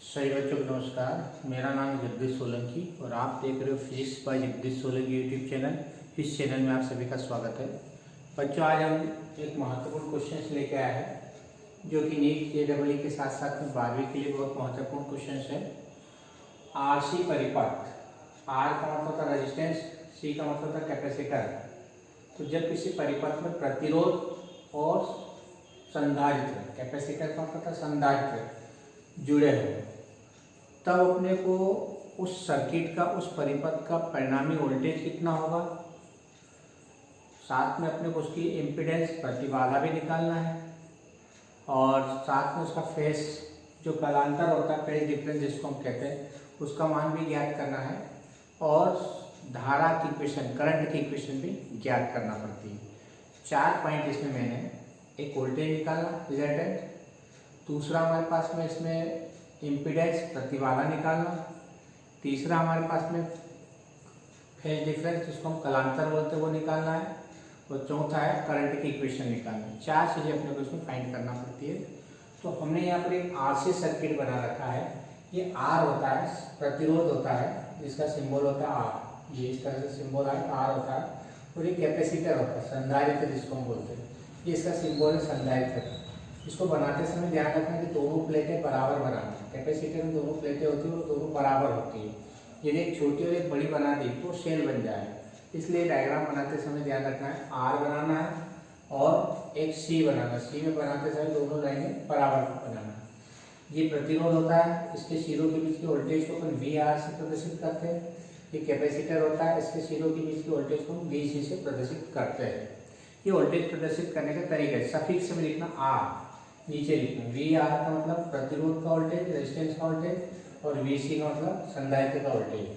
सही बच्चों को नमस्कार। मेरा नाम है जगदीश सोलंकी और आप देख रहे हो physics bye Jagdish Solanki YouTube channel. इस चैनल में आप सभी का स्वागत है। बच्चों, आज हम एक महत्वपूर्ण क्वेश्चन लेके आए हैं जो कि नीट जेईई के साथ साथ में 12वीं के लिए बहुत महत्वपूर्ण क्वेश्चन है। आरसी परिपथ, आर का मतलब होता है रेजिस्टेंस, सी का मतलब होता है कैपेसिटर। तो जब किसी परिपथ में प्रतिरोध और संधारित्र, कैपेसिटर का मतलब होता है संधारित्र, जुड़े हो, तब अपने को उस सर्किट का, उस परिपथ का परिणामी वोल्टेज कितना होगा, साथ में अपने को उसकी इम्पीडेंस प्रतिबाधा भी निकालना है और साथ में उसका फेस जो कालांतर होता है, फेस डिफरेंस जिसको हम कहते हैं, उसका मान भी ज्ञात करना है और धारा की इक्वेशन, करंट की इक्वेशन भी ज्ञात करना पड़ती है। 4 पॉइंट इसमें मैंने, एक वोल्टेज निकालना रिजल्टेंट, दूसरा हमारे पास में इसमें इम्पीडेंस प्रतिबाधा निकालना, तीसरा हमारे पास में फेज डिफरेंस जिसको हम कलांतर बोलते हैं वो निकालना है और चौथा है करंट की इक्वेशन निकालना है। 4 चीज़ें अपने को इसमें फाइंड करना पड़ती है। तो हमने यहाँ पर एक आरसी सर्किट बना रखा है। ये आर होता है, प्रतिरोध होता है जिसका सिंबल होता है आर, ये इस तरह से सिंबल है, आर होता है। और ये कैपेसिटर होता है, संधारित्र जिसको हम बोलते हैं, ये इसका सिंबल है संधारित्र। इसको बनाते समय ध्यान रखना कि दोनों प्लेटें बराबर बनाना है। कैपेसिटर में दोनों प्लेटें होती है, वो दोनों बराबर होती है। यदि एक छोटी और एक बड़ी बना दी तो सेल बन जाएगा। इसलिए डायग्राम बनाते समय ध्यान रखना है, आर बनाना है और एक सी बनाना है। सी में बनाते समय दोनों लाइनें बराबर बनाना है। ये प्रतिरोध होता है, इसके सिरों के बीच के वोल्टेज को अपन वी आर से प्रदर्शित करते हैं। ये कैपेसिटर होता है, इसके सिरों के बीच के वोल्टेज को हम वी सी से प्रदर्शित करते हैं। ये वोल्टेज प्रदर्शित करने का तरीका है, सफिक्स में लिखना आर, नीचे लिखना वी आर का मतलब प्रतिरोध का वोल्टेज, रेजिस्टेंस का वोल्टेज, और वी सी का मतलब संधारित्र का वोल्टेज।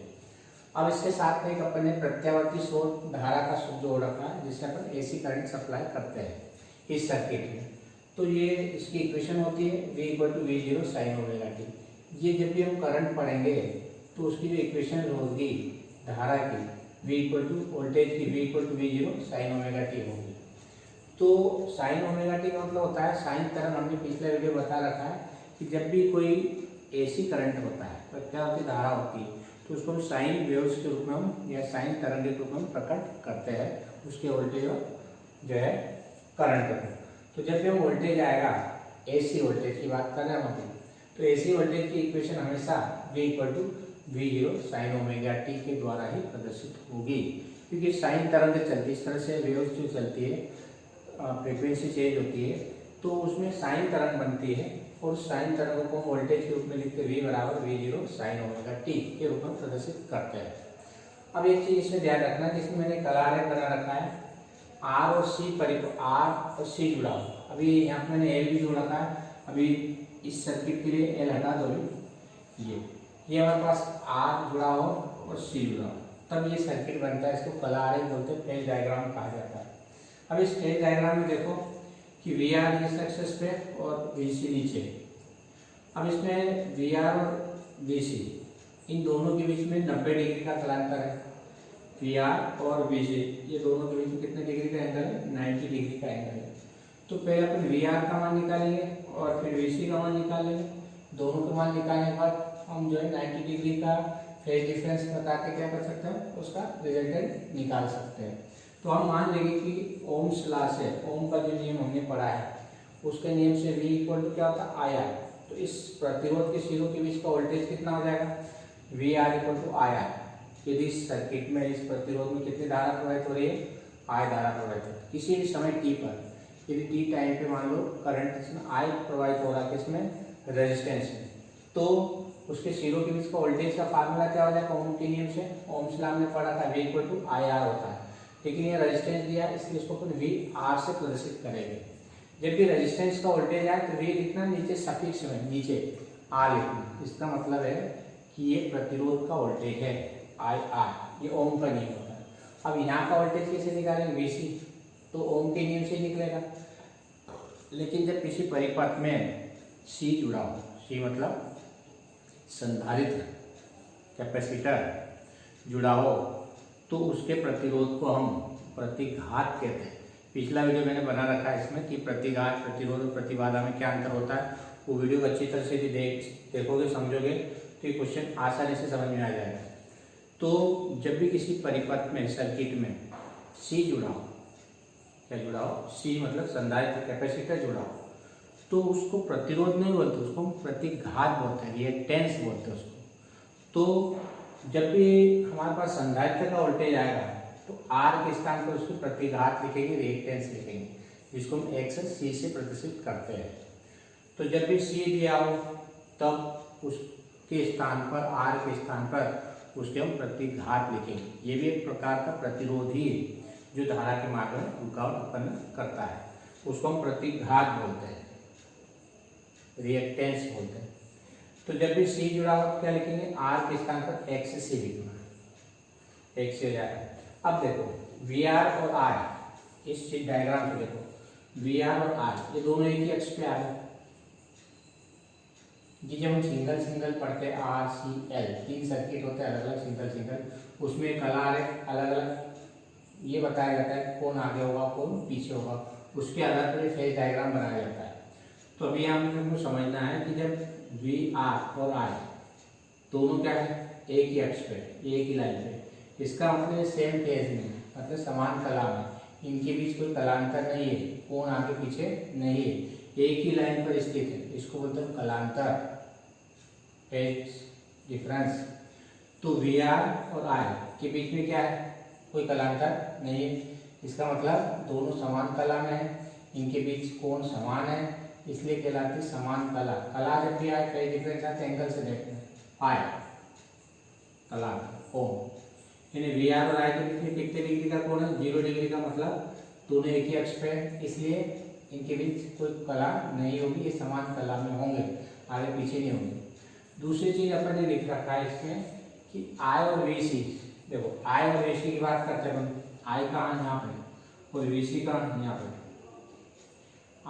अब इसके साथ में एक अपन ने प्रत्यावर्ती स्रोत धारा का जोड़ रखा है जिससे अपन एसी करंट सप्लाई करते हैं इस सर्किट में। तो ये इसकी इक्वेशन होती है V = V0 sin omega T. ये जब भी हम करंट पढ़ेंगे तो उसकी जो इक्वेशन होगी धारा की, वोल्टेज की V = V0 sin omega T होगी। तो साइन ओमेगा टी का मतलब होता है साइन तरंग। हमने पिछले वीडियो बता रखा है कि जब भी कोई एसी करंट होता है, प्रत्यावर्ती धारा होती है, तो उसको हम साइन वेव्स के रूप में हम या साइन तरंग के रूप में प्रकट करते हैं उसके वोल्टेज और जो है करंट को। तो जब भी हम वोल्टेज आएगा, एसी वोल्टेज की बात कर रहे हैं हम, तो एसी वोल्टेज की इक्वेशन हमेशा V = V0 sin omega T के द्वारा ही प्रदर्शित होगी, क्योंकि साइन तरंग चलती, इस तरह से वेव्स जो चलती है, फ्रीक्वेंसी चेंज होती है, तो उसमें साइन तरंग बनती है और साइन तरंग को वोल्टेज के रूप में लिखते V = V0 sin omega T के रूप में प्रदर्शित करते हैं। अब एक चीज इसमें ध्यान रखना, जिसमें मैंने कलारेख बना रखा है, आर और सी आर और सी जुड़ा हो। अभी यहाँ पे मैंने एल भी जोड़ रखा है। अभी इस सर्किट के लिए एल हटा दो, ये हमारे पास आर जुड़ा हो और सी जुड़ा हो, तब ये सर्किट बनता है। इसको कलारेख बोलते हैं, फेज डायग्राम कहा जाता है। अब इस फेज डायग्राम में देखो कि वी आर इस एक्सिस पे और वी सी नीचे। अब इसमें वी आर और वी सी, इन दोनों के बीच में 90 डिग्री का कलांतर है। वी आर और वी सी, ये दोनों के बीच में कितने डिग्री का एंगल है? 90 डिग्री का एंगल है। तो पहले अपन वी आर का मान निकालेंगे और फिर वी सी का मान निकालेंगे। दोनों का मान निकालने के बाद हम जो है 90 डिग्री का फेज डिफरेंस बता के क्या कर सकते हैं, उसका रिजल्टेंट निकाल सकते हैं। तो हम मान लेंगे कि ओम्स लॉ से, ओम का जो नियम हमने पढ़ा है उसके नियम से V = क्या होता है? IR। तो इस प्रतिरोध के सिरों के बीच का वोल्टेज कितना हो जाएगा? VR = IR। यदि इस सर्किट में, इस प्रतिरोध में कितनी धारा प्रवाहित हो रही है? I धारा प्रवाहित है। किसी भी समय t पर, यदि t टाइम पे मान लो करंट इसमें I प्रवाहित हो रहा है, किसमें? रेजिस्टेंस में, तो उसके सिरों के बीच का वोल्टेज का फार्मूला क्या हो जाएगा? ओम के नियम से, ओम्स लॉ में पढ़ा था, V = IR होता है। लेकिन ये रेजिस्टेंस दिया, इसलिए इसको अपन VR से प्रदर्शित करेंगे। जब भी रेजिस्टेंस का वोल्टेज आए तो V लिखना, नीचे सफिक्स में नीचे R लिखना। इसका मतलब है कि ये प्रतिरोध का वोल्टेज है IR, ये ओम का नियम होता है। अब यहाँ का वोल्टेज कैसे निकालेंगे? VC, तो ओम के नियम से निकलेगा। लेकिन जब किसी परिपथ में C जुड़ा हो, C मतलब संधारित्र, कैपेसिटर जुड़ा हो, तो उसके प्रतिरोध को हम प्रतिघात कहते हैं। पिछला वीडियो मैंने बना रखा है इसमें कि प्रतिघात, प्रतिरोध और प्रतिबाधा में क्या अंतर होता है, वो वीडियो को अच्छी तरह से भी देखोगे समझोगे तो ये क्वेश्चन आसानी से समझ में आ जाएगा। तो जब भी किसी परिपथ में सर्किट में सी जुड़ा हो, क्या जुड़ा हो, सी मतलब संधारित्र कैपेसिटर जुड़ा हो, तो उसको प्रतिरोध नहीं बोलते, उसको प्रतिघात बोलते हैं, रिएक्टेंस बोलते हैं उसको। तो जब भी हमारे पास संधारित्र का वोल्टेज आएगा तो आर के स्थान पर उसको प्रतिघात लिखेंगे, रिएक्टेंस लिखेंगे, जिसको हम एक्स सी से प्रदर्शित करते हैं। तो जब भी सी दिया हो तब उसके स्थान पर, आर के स्थान पर उसके हम प्रतिघात लिखेंगे। ये भी एक प्रकार का प्रतिरोध ही है जो धारा के मार्ग में रुकावट उत्पन्न करता है, उसको हम प्रतिघात बोलते हैं, रिएक्टेंस बोलते हैं। तो जब भी सी जुड़ा हो क्या लिखेंगे, आर के स्थान पर एक्स सी लिखना, एक्स से हो जाएगा। अब देखो वी आर और आई, इस डायग्राम को देखो, वी आर और आई ये दोनों एक ही अक्ष पे आ रहे हैं। ये जब हम सिंगल सिंगल पढ़ते हैं आर सी एल, 3 सर्किट होते हैं अलग अलग सिंगल सिंगल, उसमें कलर अलग अलग ये बताया जाता है कौन आगे होगा कौन पीछे होगा, उसके आधार पर फेज डायग्राम बनाया जाता है। तो अभी हमको समझना है कि जब वी आर और आई दोनों क्या है, एक ही अक्ष पे, एक ही लाइन पे, इसका मतलब सेम फेज में, मतलब समान कला में, इनके बीच कोई कलांतर नहीं है, कौन आगे पीछे नहीं है, एक ही लाइन पर स्थित है, इसको बोलते हैं कलांतर, फेज डिफरेंस। तो वी आर और आई के बीच में क्या है, कोई कलांतर नहीं है, इसका मतलब दोनों समान कला में है, इनके बीच कोण समान है, इसलिए कहलाती समान कला। कला जब भी आए कई डिफरेंस आते एंगल से देखते हैं, आए कला कोण, यानी वी आर और आई के बीच में कितने डिग्री का कोण है, 0 डिग्री का, मतलब दोनों एक ही अक्ष पे है, इसलिए इनके बीच कोई कला नहीं होगी, ये समान कला में होंगे, आगे पीछे नहीं होंगे। दूसरी चीज अपन ने लिख रखा है इसमें कि आई और वी सी, देखो आई और वी सी की बात करते हैं अपन, आई कहाँ यहाँ पे और वी सी कहाँ यहाँ पे,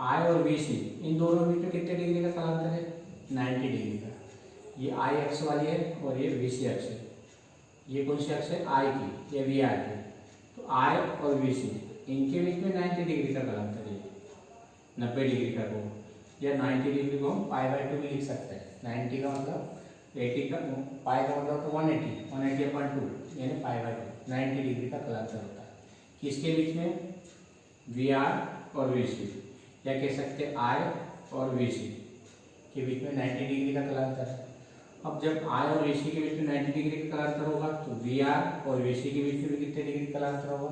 आई और वी सी इन दोनों बीच में कितने डिग्री का कलांतर है, 90 डिग्री का। ये आई अक्ष वाली है और ये वी सी अक्ष है, ये कौन सी अक्ष है, आई की, ये वी आर की। तो आई और वी सी इनके बीच में 90 डिग्री का कलांतर है, 90 डिग्री का कोण, या 90 डिग्री को हम π/2 भी लिख सकते हैं। 90 का मतलब 80 का, पाई का मतलब तो 180/2 यानी π/2, 90 डिग्री का कलांतर होता है। किसके बीच में, वी आर और वी सी, या कह सकते हैं आई और वी सी के बीच में 90 डिग्री का कलांतर है। अब जब आई और वी सी के बीच में 90 डिग्री का कलांतर होगा तो वी आर और वी सी के बीच में भी कितने डिग्री का कलांतर होगा,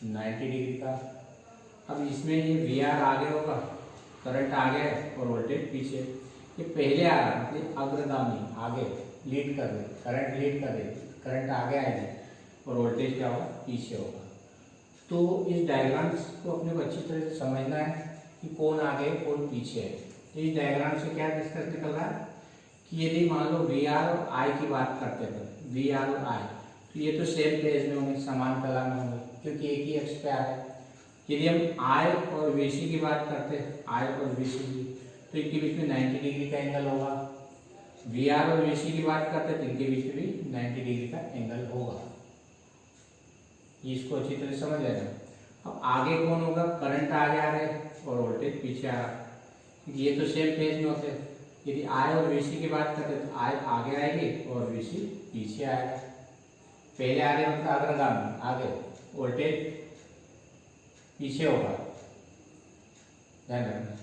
90 डिग्री का। अब इसमें ये वी आर आगे होगा, करंट आगे है और वोल्टेज पीछे, ये पहले आ रहा है मतलब अग्रगामी, आगे लीड कर रहे, करंट लीड कर रहे, करंट आगे आएगी और वोल्टेज क्या होगा, पीछे होगा। तो इस डायग्राम को अपने को अच्छी तरह से समझना है कि कौन आगे कौन पीछे है। इस डायग्राम से क्या डिस्कस निकल रहा है कि यदि मान लो वी आर और आई की बात करते हैं, वी आर और आई, तो ये तो सेम फेज में होंगे, समान कला में होंगे, क्योंकि एक ही अक्ष पे आ रहे हैं। यदि हम आई और वी सी की बात करते हैं, आई और वी सी की, तो इनके बीच में 90 डिग्री का एंगल होगा। वी आर और वी सी की बात करते हैं तो इनके बीच में भी 90 डिग्री का एंगल होगा। इसको अच्छी तरह समझ लेना। अब आगे कौन होगा, करंट आगे आ रहे और वोल्टेज पीछे आ रहा है, ये तो सेम फेज में होते हैं। यदि आई और वी सी की बात करते हैं तो आई आगे आएगी और वी सी पीछे आएगा। पहले आ रहे मतलब अग्रगामी आगे, वोल्टेज पीछे होगा, ध्यान रखना।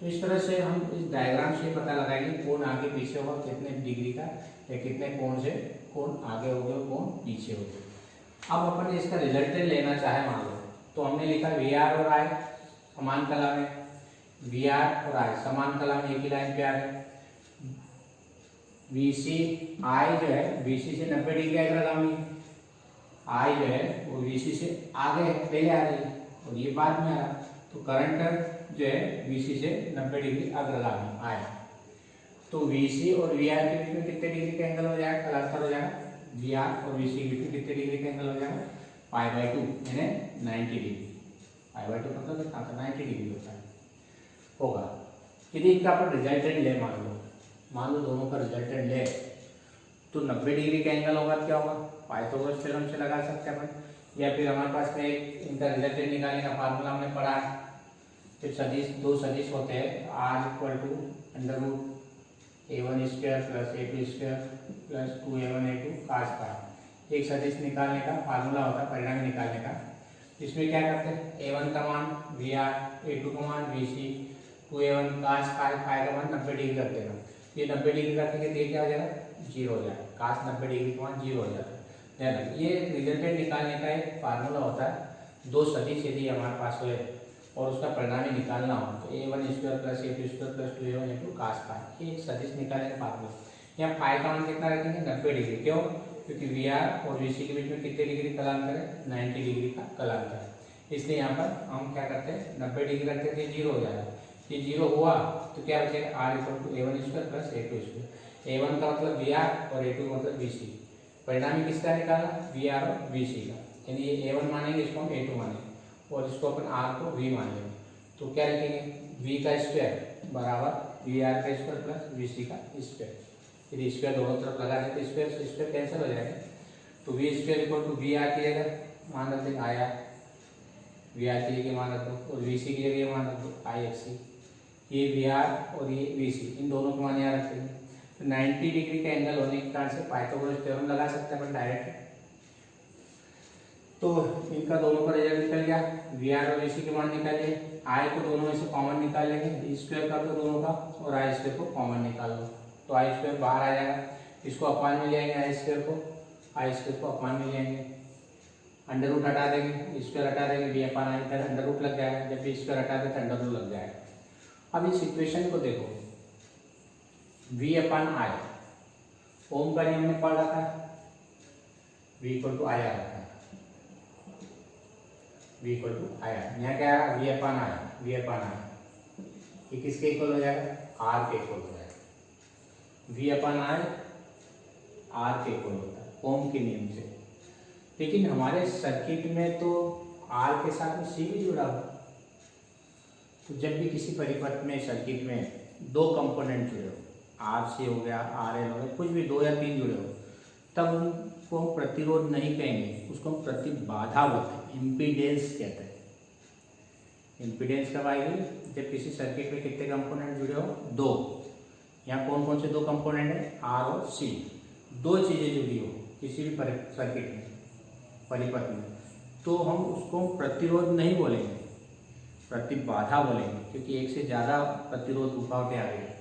तो इस तरह से हम इस डायग्राम से पता लगाएंगे कौन आगे पीछे होगा, कितने डिग्री का या कितने कोण से कौन आगे हो गया कौन पीछे हो गया। अब अपन इसका रिजल्टेंट लेना चाहे मान लो, तो हमने लिखा वी आर और आई समान कला में, वी आर और आई समान कला में एक ही लाइन पे आ रहे, वी सी आई जो है वी सी से 90 डिग्री अग्रगामी, आई जो है वो वी सी से आगे पहले आ रही है और ये बाद में आ रहा, तो करंट जो है वी सी से 90 डिग्री अग्रगामी आया। तो वी सी और वी आर के बीच में कितने डिग्री का एंगल हो जाएगा, कलांतर हो जाएगा, वी आर और वी सी के बीच में कितने डिग्री का एंगल हो जाएगा, π/2 यानी 90 डिग्री। π/2 मतलब 90 डिग्री होता है होगा। यदि इनका अपन रिजल्टेंट ले, मान लो दोनों का रिजल्टेंट ले, तो 90 डिग्री का एंगल होगा, क्या होगा, पाइथागोरस थ्योरम से लगा सकते हैं अपन, या फिर हमारे पास में एक इनका रिजल्टेंट निकालने का फार्मूला हमने पढ़ा है। जब सदिश दो सदिश होते हैं r = under root a1 square plus a2 square plus 2a1 a2 cos pi. एक सदिश निकालने का फार्मूला होता है, परिणाम निकालने का। इसमें क्या करते हैं, a1 का मान VR, a2 का मान VC, 2a1 cos पाई, पाई का मान 90 डिग्री रख देगा। ये 90 डिग्री रखेंगे तो ये क्या हो जाएगा, 0 हो जाएगा। cos 90 डिग्री का मान 0 हो जाता है। ये रिजल्टेंट निकालने का एक फार्मूला होता है। दो सदिश यदि हमारे पास हो और उसका परिणाम निकालना हो तो a1 square plus a2 square plus 2a1 a2 cos पाई, ये एक सदिश निकालने का फार्मूला। यहाँ पाई का मान कितना रखेंगे, 90 डिग्री। क्यों, क्योंकि VR और VC के बीच में कितने डिग्री कलांतर है, 90 डिग्री का कलांतर है। इसलिए यहाँ पर हम क्या करते हैं, 90 डिग्री रखते हैं, 0 हो जाएगा। ये 0 हुआ तो क्या बचेगा, R = a1 square plus a2 square. a1 का मतलब VR और a2 का मतलब VC। परिणामी किसका निकाला, VR और VC का। यानी ये a1 मानेंगे, इसको हम a2 मानेंगे और इसको अपन R को V मान लेंगे। तो क्या लिखेंगे, V का स्क्वायर बराबर VR का स्क्वायर प्लस VC का स्क्वायर। यदि स्क्वायर दोनों तरफ लगा दें तो स्क्वायर से स्क्वायर कैंसिल हो जाएगा। तो V स्क्वायर = VR की जगह मान रख देंगे आया, VR की जगह मान रख दो और VC की जगह मान रख दो IXC। ये VR और ये VC, इन दोनों को मान यहाँ रखेंगे। तो 90 डिग्री का एंगल होने के कारण से पाइथागोरस थ्योरम लगा सकते हैं अपन डायरेक्ट। तो इनका दोनों का रिजल्ट निकल गया, VR और VC के मान निकालिए। I को दोनों में से कॉमन निकाल लेंगे, स्क्वायर कर दो दोनों का और I स्क्वायर को कॉमन निकाल लो तो I स्क्वायर बाहर आ जाएगा। इसको अपान में ले आएंगे, I स्क्वायर को अपान में ले आएंगे। अंडर रूट हटा देंगे, स्क्वायर हटा देंगे, V अपान I इधर अंडर रूट लग जाएगा। जब भी स्क्वायर हटा दें तो अंडर रूट लग जाएगा। अब इस इक्वेशन को देखो, V अपान I, ओम का नियम में पढ़ रखा है, V = I आ रखा है, V = I। यहाँ क्या है, V अपान I, ये किसके इक्वल हो जाएगा, R के इक्वल हो जाएगा। V अपान I R के इक्वल होता है ओम के नियम से। लेकिन हमारे सर्किट में तो R के साथ में C भी जुड़ा हुआ। तो जब भी किसी परिपथ में, सर्किट में दो कंपोनेंट जुड़े हो, RC हो गया, RL हो गया, कुछ भी 2 या 3 जुड़े हो, तब उनको हम प्रतिरोध नहीं कहेंगे, उसको हम प्रतिबाधा बोलते हैं, इम्पीडेंस कहते हैं। इम्पीडेंस कब आएगी, जब किसी सर्किट में कितने कंपोनेंट जुड़े हो, 2। यहाँ कौन कौन से 2 कंपोनेंट है, R और C। 2 चीज़ें जुड़ी हो किसी भी सर्किट में, परिपथ में, तो हम उसको प्रतिरोध नहीं बोलेंगे, प्रतिबाधा बोलेंगे। क्योंकि एक से ज़्यादा प्रतिरोध रुकावटें आ रही है,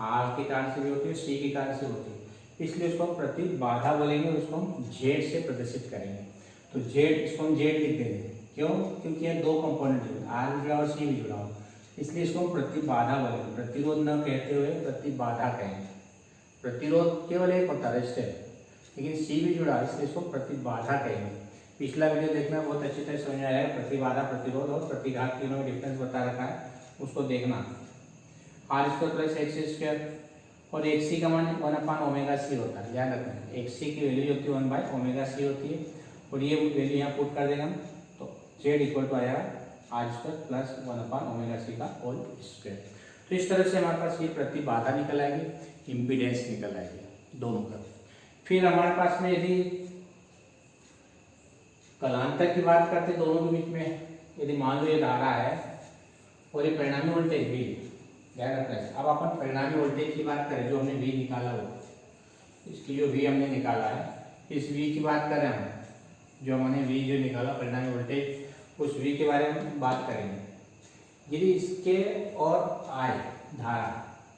R के कारण से भी होती है, C के कारण से होती है, इसलिए उसको हम प्रतिबाधा बोलेंगे। उसको हम Z से प्रदर्शित करेंगे। तो Z, इसको हम Z लिख देंगे। क्यों, क्योंकि ये 2 कंपोनेंट जुड़े, R भी जुड़ा और C भी जुड़ा हो, इसलिए इसको हम प्रतिबाधा बोलेंगे। प्रतिरोध न कहते हुए प्रतिबाधा कहेंगे। प्रतिरोध केवल एक होता है, रेजिस्टेंस, लेकिन C भी जुड़ा, इसलिए इसको प्रतिबाधा कहेंगे। पिछला वीडियो देखना, बहुत अच्छी तरह समझ आया है। प्रतिबाधा, प्रतिरोध और प्रतिघात तीनों में डिफरेंस बता रखा है, उसको देखना। R² प्लस X² और XC का मान 1/ωc होता है, याद रखना। XC की वैल्यू होती है 1/ωc होती है, और ये वैल्यू यहाँ पुट कर देगा तो Z = आ जाएगा R² प्लस 1/ωc का होल स्क्वायर। तो इस तरह से हमारे पास ये प्रतिबाधा निकल आएगी, इम्पीडेंस निकल आएगी दोनों का। फिर हमारे पास में यदि कलांतर की बात करते दोनों के बीच में, यदि मान लो ये धारा है और ये परिणामी वोल्टेज V, ध्यान रखना है। अब अपन परिणामी वोल्टेज की बात करें, जो हमने V निकाला हो, इसकी जो V हमने निकाला है, इस V की बात करें हम, जो हमने V जो निकाला परिणामी वोल्टेज, उस V के बारे में बात करेंगे। यदि इसके और I धारा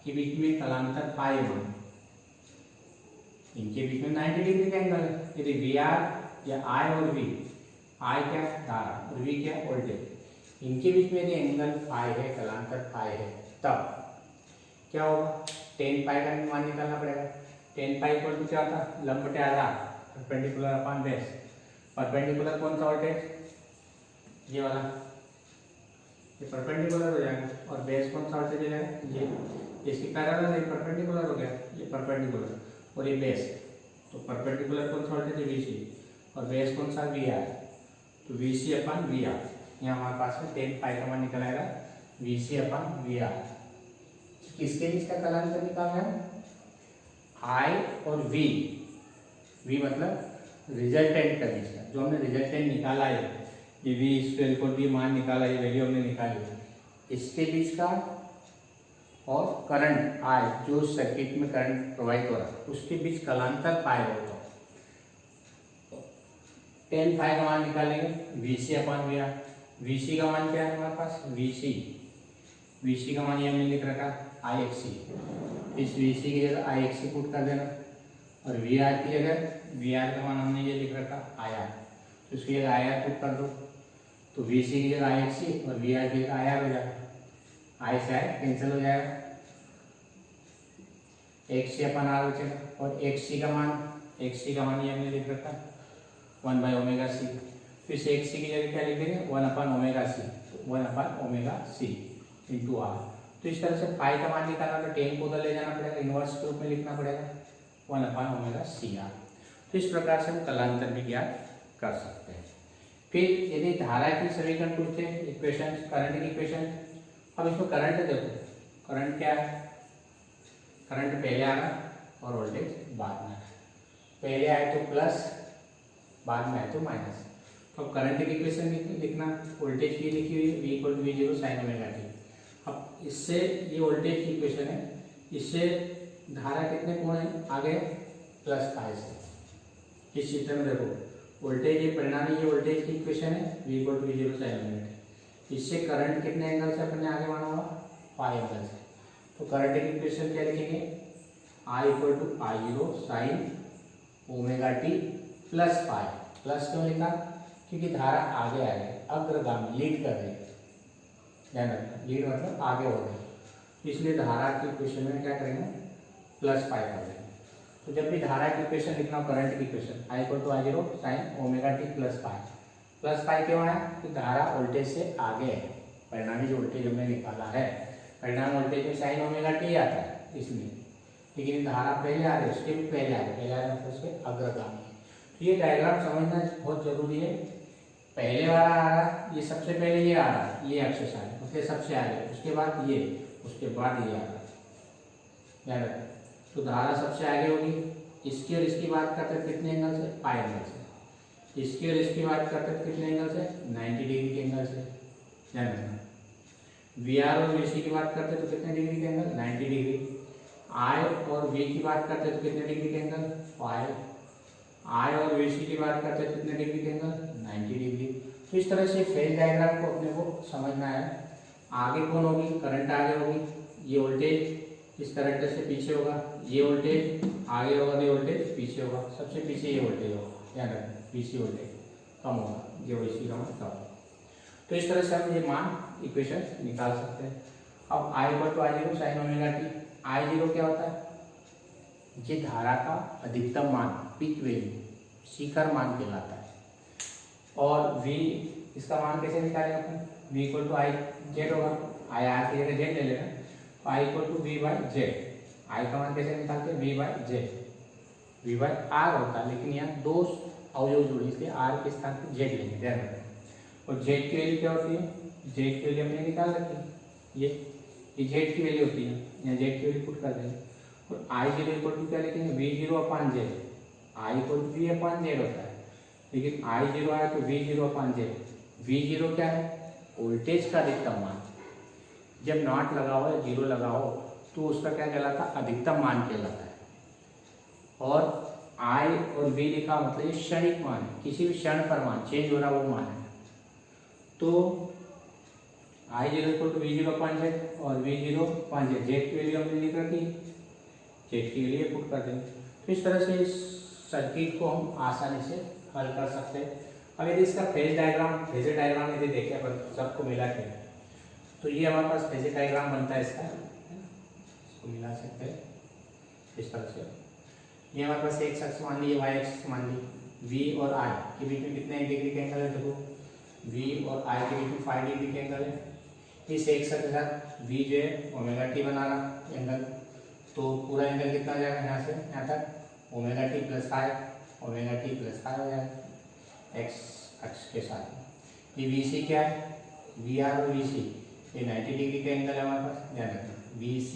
के बीच में कलांतर पाई मान, इनके बीच में 90 डिग्री का एंगल है। यदि VR या I और V, I क्या धारा और V क्या वोल्टेज, इनके बीच में यदि एंगल फाई है, कलांतर फाई है, तब क्या होगा, tan पाई का मान निकालना पड़ेगा। tan पाई = क्या होता है, लंब बटे आधार, परपेंडिकुलर अपॉन बेस। परपेंडिकुलर कौन सा वोल्टेज, ये वाला, ये परपेंडिकुलर हो जाएगा, और बेस कौन सा वोल्टेज हो जाएगा, ये। इसकी पैरेलल है, परपेंडिकुलर हो गया, ये परपेंडिकुलर और ये बेस। तो परपेंडिकुलर कौन सा वोल्टेज है, VC, और बेस कौन सा, VR। तो VC/VR, यहाँ हमारे पास में tan पाई का मान निकल आएगा VC/VR। किसके बीच का कलांतर निकालना है, I और V मतलब रिजल्टेंट का बीच का, जो हमने रिजल्टेंट निकाला है, ये V² = मान निकाला, ये वैल्यू हमने निकाली, इसके बीच का और करंट आई जो सर्किट में करंट प्रोवाइड हो रहा है उसके बीच कालांतर पाई होता है। tan फाई का मान निकालेंगे VC अपॉन VR। VC का मान क्या है हमारे पास, VC का मान ये हमने लिख रखा IXC। इस VC की जगह IXC पुट कर देना और VR की जगह VR का मान हमने ये लिख रखा IR, तो इसकी जगह IR पुट कर दो तो VC की जगह IXC और VR की जगह IR हो जाएगा। I से I कैंसिल हो जाएगा, XC अपन R बचेगा और XC का मान ये हमने लिख रखा 1/ωc। फिर से XC की जगह क्या लिख देंगे 1/ωc इंटू R। तो इस तरह से फाई का मान निकालना तो tan को उधर ले जाना पड़ेगा, इनवर्स के रूप में लिखना पड़ेगा 1/ωcR। तो इस प्रकार से हम कलांतर भी ज्ञात कर सकते हैं। फिर यदि धारा की समीकरण पूछते हैं, इक्वेशन, करंट की इक्वेशन। अब इसमें करंट देखो, करंट क्या है, करंट पहले आ रहा और वोल्टेज बाद में, पहले आए तो प्लस बाद में आए तो माइनस। तो करंट की इक्वेशन लिखना, वोल्टेज की लिखी हुई V = V0 sin ωt। अब इससे ये वोल्टेज की इक्वेशन है, इससे धारा कितने कोण है आगे प्लस फाई से। इस चित्र में देखो वोल्टेज ये परिणामी, ये वोल्टेज की इक्वेशन है V = V0 sin ωt। इससे करंट कितने एंगल से अपने आगे माना हुआ, फाई एंगल से। तो करंट की इक्वेशन क्या लिखेंगे, I = I0 sin ωt plus phi. Plus क्यों लिखा, क्योंकि धारा आगे आ रही है, अग्रगामी, लीड कर रही है, ध्यान रखना, लीड मतलब आगे हो रही है, इसलिए धारा की इक्वेशन में क्या करेंगे प्लस फाई कर देंगे। तो जब भी धारा की इक्वेशन लिखना हो, करंट की equation I = I0 sin ωt plus phi. Plus phi क्यों आया, कि धारा वोल्टेज से आगे है, परिणामी जो वोल्टेज हमने निकाला है, परिणाम वोल्टेज में sin ωt ही आता है इसलिए, लेकिन धारा पहले आ रही है, उसके भी पहले आ रही है, मतलब उसके अग्रगामी। तो ये डायग्राम समझना बहुत जरूरी है। पहले वाला आ रहा, ये सबसे पहले ये आ रहा, ये एक्सेस आ रहा, उसके सबसे आगे, उसके बाद ये, उसके बाद ये आ रहा, ध्यान रखना। तो धारा सबसे आगे होगी, इसकी और इसकी बात करते हैं कितने एंगल से, पाई एंगल से। इसकी और इसकी बात करते हैं कितने एंगल से, 90 डिग्री के एंगल से, ध्यान रखना। VR और VC की बात करते हैं तो कितने डिग्री के एंगल, 90 डिग्री। I और V की बात करते हैं तो कितने डिग्री के एंगल, 5। I और VC की बात करते हैं कितने डिग्री के एंगल, 90 डिग्री। तो इस तरह से फेज डायग्राम को अपने को समझना है। आगे कौन होगी, करंट आगे होगी, ये वोल्टेज इस करंट से पीछे होगा, ये वोल्टेज आगे होगा, ये वोल्टेज पीछे होगा, सबसे पीछे ये वोल्टेज होगा, ध्यान रखना, VC वोल्टेज कम होगा, ये VC का मान कम होगा। तो इस तरह से हम ये मान इक्वेशन निकाल सकते हैं। अब I = I0 sin ωt। I0 क्या होता है, ये धारा का अधिकतम मान, पीक वैल्यू, शिखर मान कहलाता है। और V, इसका मान कैसे निकालेंगे अपन, V = IZ होगा, IR की जगह Z ले लेना, I = V/Z। I का मान कैसे निकालते हैं, V/Z, V/R होता है, लेकिन यहाँ दो अवयव जोड़ी, इसलिए R के स्थान पर Z लेंगे, ध्यान रखें। और Z की वैल्यू क्या होती है, Z की वैल्यू हमने निकाल रखी है, ये Z की वैल्यू होती है, यहाँ Z की वैल्यू पुट कर देंगे। और I0 = क्या लिखेंगे, V0/Z। I = V/Z होता है, लेकिन I0 आया तो V0/Z। V0 क्या है, वोल्टेज का अधिकतम मान। जब नॉट लगा हो या 0 लगा हो तो उसका क्या कहलाता है, अधिकतम मान कहलाता है। और I और V लिखा मतलब ये क्षणिक मान है, किसी भी क्षण पर मान चेंज हो रहा वो मान है। तो I0 = V0/Z और V0/Z, Z की वैल्यू हमने लिख रखी, Z के लिए पुट कर देंगे। तो इस तरह से इस सर्किट को हम आसानी से हल कर सकते हैं। अब यदि इसका फेज डायग्राम, फेजर डायग्राम यदि देखें अपन सबको मिला के, तो ये हमारे पास फेजर डायग्राम बनता है इसका, इसको मिला सकते हैं इस तरह से। ये हमारे पास एक एक्स मान ली, वाई एक्स मान ली, V और I के बीच में कितने डिग्री का एंगल है, देखो V और I के बीच में 5 डिग्री का एंगल है। इस एक के साथ V जो है ωt बना रहा एंगल, तो पूरा एंगल कितना हो जाएगा, यहाँ से यहाँ तक ωt + 5 हो जाएगा x अक्ष के साथ। ये VC क्या है, VR और VC, ये 90 डिग्री का एंगल है हमारे पास, ध्यान रखना। VC,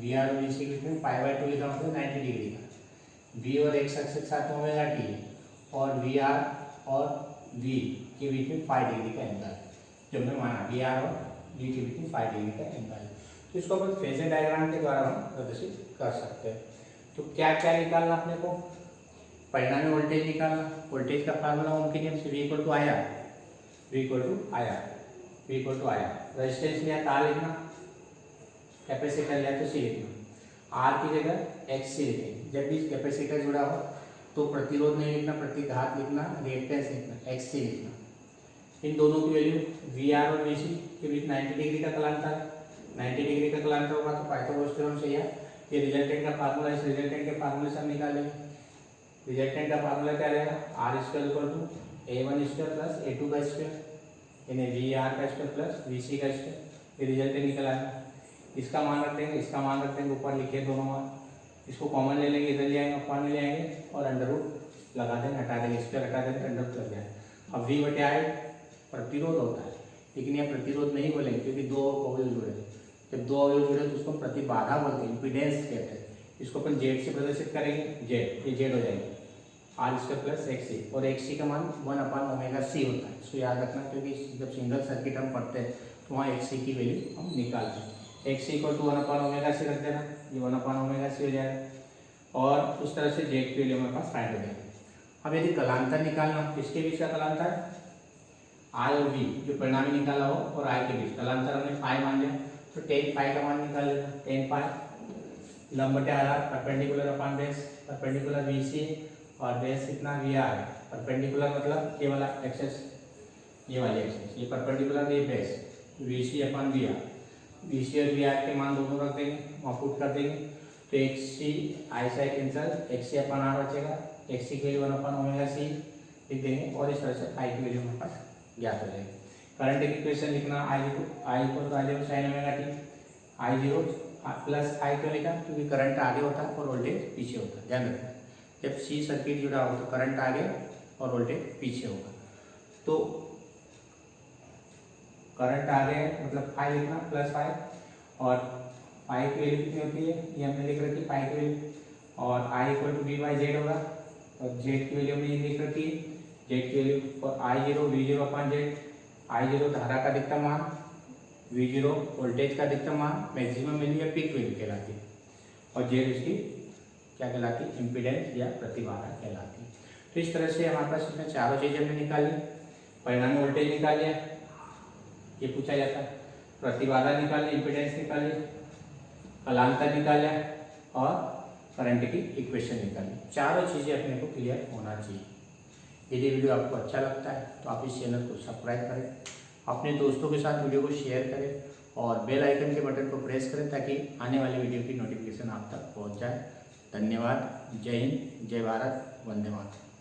VR और VC के बीच में π/2 लिखा मतलब 90 डिग्री का। V और x अक्ष के साथ ωt है, और VR और V के बीच में 5 डिग्री का एंगल है, जो हमने माना VR और V के बीच में 5 डिग्री का एंगल है। तो तो इसको अपन फेजर डायग्राम के द्वारा हम प्रदर्शित कर सकते हैं। तो क्या क्या निकालना अपने को, परिणामी वोल्टेज निकालना। वोल्टेज का फार्मूला ओम के नियम से V इक्वल टू आया, V इक्वल टू आया, V इक्वल टू आया। रेजिस्टेंस लिया तो R लिखना, कैपेसिटर लिया तो C लिखना। R की जगह XC लिखेंगे। जब भी कैपेसिटर जुड़ा हो तो प्रतिरोध नहीं लिखना, प्रतिघात लिखना, रिएक्टेंस लिखना, XC लिखना। इन दोनों की वैल्यू VR और VC के बीच 90 डिग्री का कलांतर है। 90 डिग्री का कलांतर होगा तो पाइथागोरस थ्योरम से ये रिजल्टेंट का फार्मूला, इस रिजल्टेंट के फार्मूले से हम निकालेंगे। रिजल्टेंट का फार्मूला क्या रहेगा, R square equal to A1 square plus A2 का स्क्वायर, यानी VR का स्क्वायर प्लस VC का स्क्वायर। ये रिजल्टेंट निकल आएगा। इसका मान रख देंगे, इसका मान रख देंगे, ऊपर लिखे दोनों मान। इसको कॉमन ले लेंगे, इधर ले आएंगे, ऊपर में ले आएंगे और अंडर रूट लगा देंगे, हटा देंगे, स्क्वायर हटा देंगे, अंडर रूट लग जाएगा। अब V बटे I प्रतिरोध होता है, लेकिन यह प्रतिरोध नहीं बोलेंगे क्योंकि दो अवयव जुड़े। जब दो अवयव जुड़े तो उसको प्रतिबाधा बोलते हैं, इम्पीडेंस कहते हैं। इसको अपन Z से प्रदर्शित करेंगे, Z, ये Z हो जाएगी R स्क्वायर प्लस XC, और XC का मान 1/ωc होता है। इसको याद रखना क्योंकि जब सिंगल सर्किट हम पढ़ते हैं तो वहाँ XC की वैल्यू हम निकालते हैं। XC इक्वल टू 1/ωc रख देना, ये 1/ωc हो जाएगा। और उस तरह से Z की वैल्यू हमारे पास फाइंड हो जाएगी। अब यदि कलांतर निकालना, किसके बीच का कलांतर, I और V, जो परिणामी निकाला हो और I के बीच कलांतर हमने फाई मान लिया, तो tan फाई का मान निकाल लेना। tan फाई लंब बटे RR, perpendicular upon base, perpendicular VC और बेस कितना VR है। परपेंडिकुलर मतलब ये वाला एक्सेस, ये वाली एक्सेस, ये परपेंडिकुलर, ये base, VC upon VR। VC और VR के मान दोनों रख देंगे, वहाँ पुट कर देंगे, तो XC I से कैंसल, XC अपॉन R बचेगा, XC की वैल्यू 1/ωc लिख देंगे और इस तरह से I की वैल्यू हमारे पास ज्ञात हो जाएगी। करंट की इक्वेशन लिखना, I equal to I0 sin ωt, I0 plus I क्यों लिखा, क्योंकि करंट आगे होता है और वोल्टेज पीछे होता है, ध्यान रखना। जब C सर्किट जुड़ा हो तो करंट आगे और वोल्टेज पीछे होगा। तो करंट आगे मतलब फाई लिखना, प्लस फाई, और फाई की वैल्यू कितनी होती है ये हमने लिख रखी, फाई की वैल्यू, और I इक्वल टू V/Z होगा, और Z की वैल्यू हमने लिख रखी है, Z की वैल्यू और I0 V0 upon Z। I0 धारा का अधिकतम मान, V0 वोल्टेज का अधिकतम मान, मैक्सिमम वैल्यू या पीक वैल्यू कहलाती है, और Z उसकी क्या कहलाती है, इम्पीडेंस या प्रतिबाधा कहलाती है। तो इस तरह से हमारे पास इसमें चारों चीज़ें हमने निकाली। परिणामी वोल्टेज निकाल लिया, ये पूछा जाता है, प्रतिबाधा निकाली, इम्पीडेंस निकाली, कलांतर निकाल लिया और करंट की इक्वेशन निकाली। चारों चीज़ें अपने को क्लियर होना चाहिए। यदि वीडियो आपको अच्छा लगता है तो आप इस चैनल को सब्सक्राइब करें, अपने दोस्तों के साथ वीडियो को शेयर करें और बेल आइकन के बटन को प्रेस करें ताकि आने वाली वीडियो की नोटिफिकेशन आप तक पहुंच जाए। धन्यवाद। जय हिंद, जय भारत, वंदे मातरम।